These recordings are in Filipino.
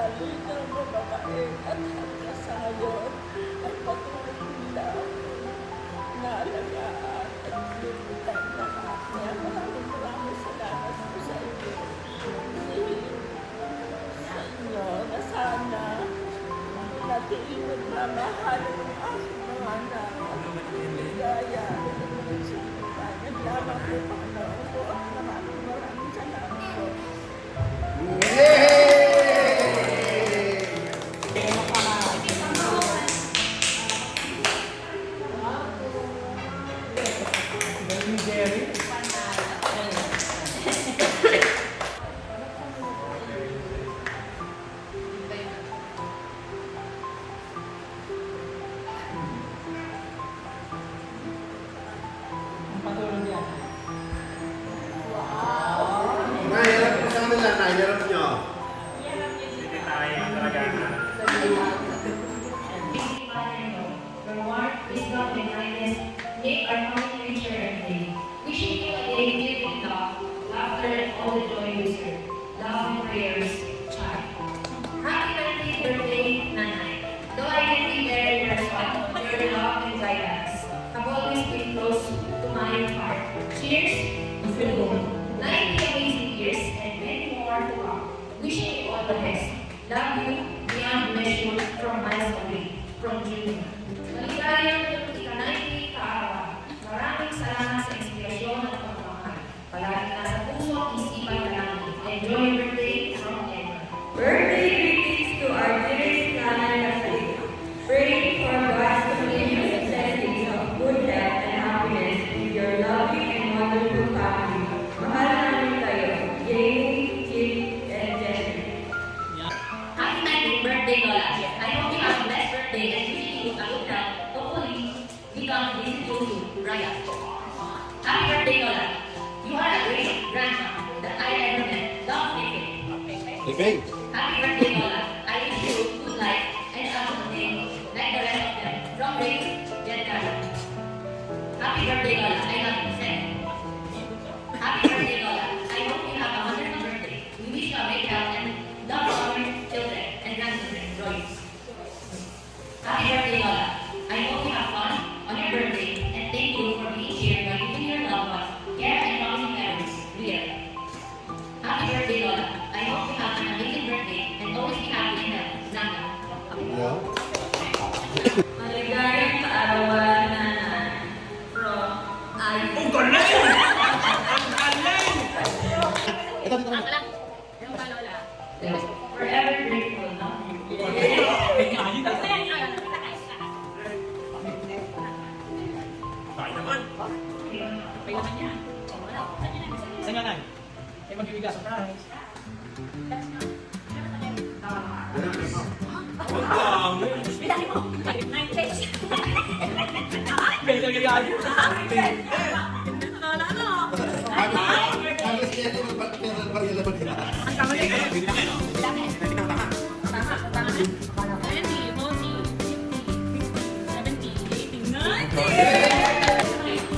lalo na mababait at hanggang sa ngayon ay patuloy nila naalagaan at lumitan na kaya maraming salamat po sa inyo. Sa inyo na sana natin magmamahalan ng aking mga anak at ligaya. Naglaman po Panginoon po at maraming salamat po. Nahirap ko sa kanila, nahirap nyo. Hindi tayo talaga. Your warmth, wisdom, and kindness make our family richer every day. Wishing you a day filled with love, laughter, and all the joy you serve. Love and prayers, Char. Happy 30th birthday, Nanay. Though I can be there in your spot, your love and guidance have always been close to my heart. Cheers, Phil. 90 amazing years and many more to come. Wishing you all the best. Love you beyond measure from miles away, from June. Maligayang ika-90 kaarawan. Maraming salamat sa inspirasyon at pagmamahal. Palagi nasa puso at isipan na namin. Enjoy your birthday from Edna. Birthday greetings to our dearest Nanay Rafael. Praying for God's continuous blessings of good health and happiness with your loving and wonderful family. Mahal namin kayo, Jamie, Kit, and Jeffrey. Happy 90th birthday, Lola. I hope you have a blessed birthday and wishing you a good health. Hopefully, we come visit you soon, Raya. Happy birthday, Lola. You are a great grandma that I ever met. Love, Nick. Okay. Happy birthday, Lola. I wish you good life and a good day like the rest of them. From Rick, Giancarlo. Happy birthday, Lola. I love you, Seth. Happy birthday, Lola. I hope you have a wonderful birthday. We wish you a great health and love for our children and grandchildren, Royce. Happy birthday, Lola. I hope you have fun on your birthday and thank you for being here by giving your loved ones care and promising memories. Real. Happy birthday, Lola. I hope you have an amazing birthday and always be happy and healthy. Nana. Yeah. Maligayang kaarawan, Nanay. From Ivy. Ang galing! Ang galing! Ito, dito. Forever grateful, no? Tayo naman. Sa nanay. Ay magbibigay sa prize. Ang dami. Better gagawin. Halos kaya ito, magpapagyan naman nila.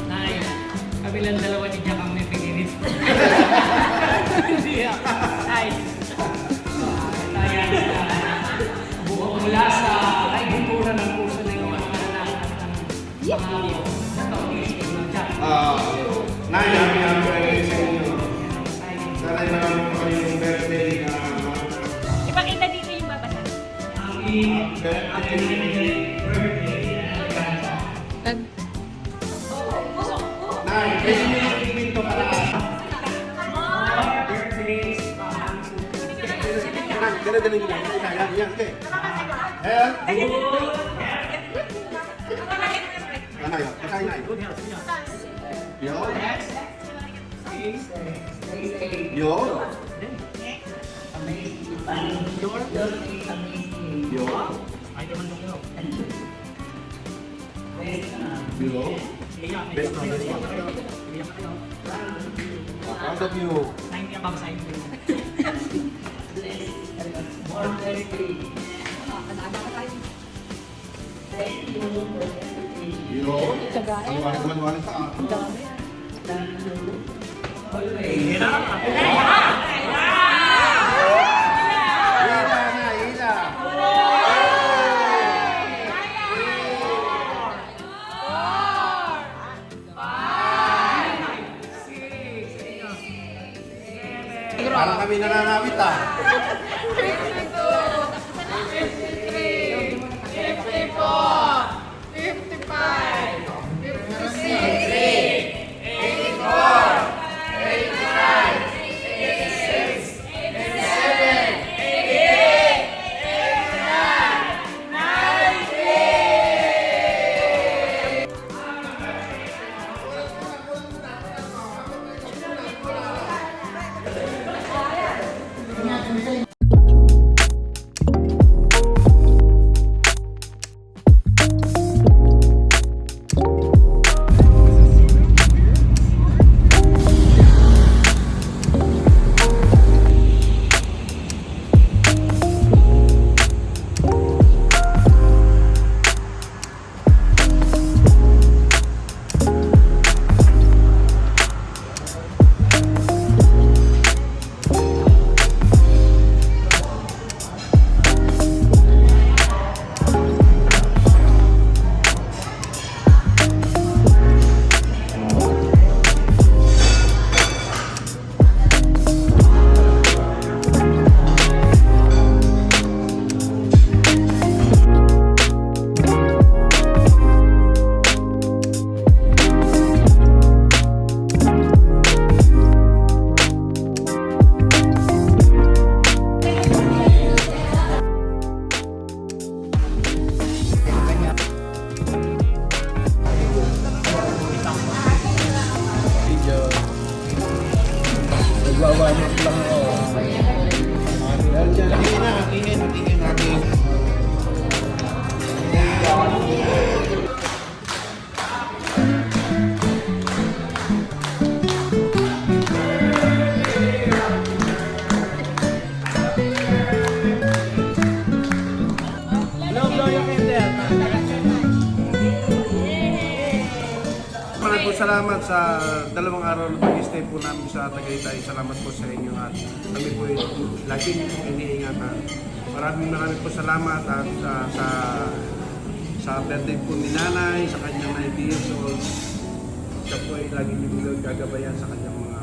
Nay, kabilang dalawa ni Jack ang may pigilit. Hindi ah. Ay. Tayan buong mula sa ay bunturan ng puso ng mga anak at mga ito ng Jack. Nay, happy birthday sa inyo. Sana marami pa kayong birthday na Ipakita dito yung babasa. Happy birthday. Nay, pwede nyo yung pigmento para Birthdays. Dala-dala nyo lang. Yan, okay. Ayan. Nanay, kasay nay. Yo. Yo. Yo. Ay naman nung yun. Yo. Best friend. Proud of you. 90 ang babasahin ko. Yo. Ang wala sa akin. Hirap. Ika na, may nangangawit ah. 'Maraming salamat sa 2 araw na pag-stay po namin sa Tagaytay. Salamat po sa inyo at kami po laging iniingatan. Maraming po salamat at sa birthday po ni Nanay, sa kanyang 90 years old. Siya po ay laging gagabayan sa kanyang mga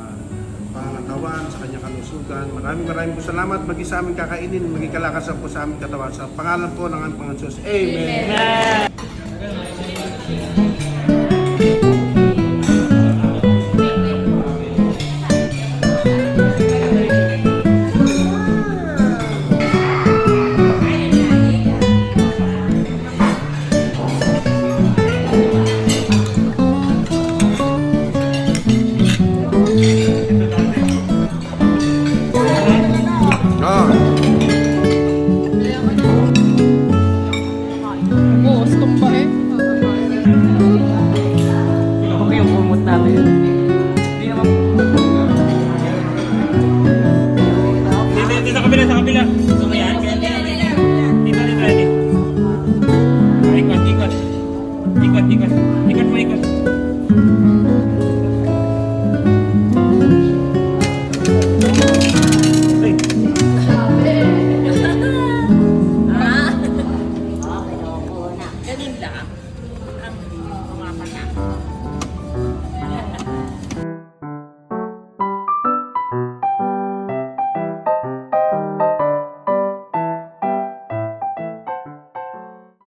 pangangatawan, sa kanyang kalusugan. Maraming po salamat. Maging sa aming kakainin, maging kalakasan po sa aming katawan. Sa pangalan po ng aming Panginoon Diyos. Amen!